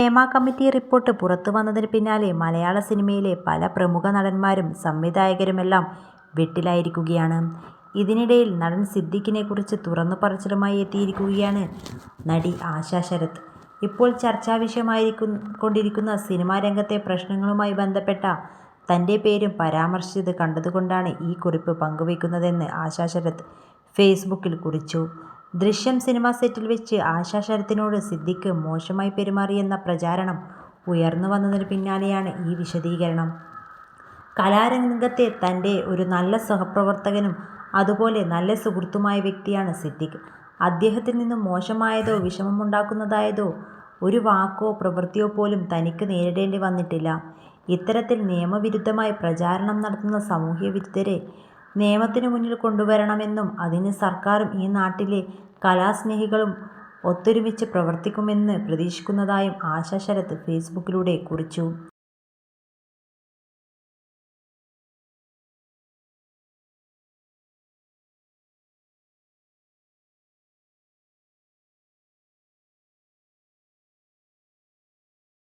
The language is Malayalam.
ഹേമ കമ്മിറ്റി റിപ്പോർട്ട് പുറത്തു വന്നതിന് പിന്നാലെ മലയാള സിനിമയിലെ പല പ്രമുഖ നടന്മാരും സംവിധായകരുമെല്ലാം വെട്ടിലായിരിക്കുകയാണ്. ഇതിനിടയിൽ നടൻ സിദ്ദിഖിനെ കുറിച്ച് തുറന്നു പറച്ചിലുമായി എത്തിയിരിക്കുകയാണ് നടി ആശ ശരത്. ഇപ്പോൾ ചർച്ചാവിഷയമായിക്കൊണ്ടിരിക്കുന്ന സിനിമാ രംഗത്തെ പ്രശ്നങ്ങളുമായി ബന്ധപ്പെട്ട തൻ്റെ പേരും പരാമർശിച്ചത് കണ്ടതുകൊണ്ടാണ് ഈ കുറിപ്പ് പങ്കുവയ്ക്കുന്നതെന്ന് ആശ ശരത് ഫേസ്ബുക്കിൽ കുറിച്ചു. ദൃശ്യം സിനിമാ സെറ്റിൽ വെച്ച് ആശ ശരത്തിനോട് സിദ്ദിഖ് മോശമായി പെരുമാറിയെന്ന പ്രചാരണം ഉയർന്നു വന്നതിന് പിന്നാലെയാണ് ഈ വിശദീകരണം. കലാരംഗത്തെ തൻ്റെ ഒരു നല്ല സഹപ്രവർത്തകനും അതുപോലെ നല്ല സുഹൃത്തുമായ വ്യക്തിയാണ് സിദ്ദിഖ്. അദ്ദേഹത്തിൽ നിന്നും മോശമായതോ വിഷമമുണ്ടാക്കുന്നതായതോ ഒരു വാക്കോ പ്രവൃത്തിയോ പോലും തനിക്ക് നേരിടേണ്ടി വന്നിട്ടില്ല. ഇത്തരത്തിൽ നിയമവിരുദ്ധമായി പ്രചാരണം നടത്തുന്ന സാമൂഹ്യ വിരുദ്ധരെ നിയമത്തിനു മുന്നിൽ കൊണ്ടുവരണമെന്നും അതിന് സർക്കാരും ഈ നാട്ടിലെ കലാസ്നേഹികളും ഒത്തൊരുമിച്ച് പ്രവർത്തിക്കുമെന്ന് പ്രതീക്ഷിക്കുന്നതായും ആശ ശരത് ഫേസ്ബുക്കിലൂടെ കുറിച്ചു.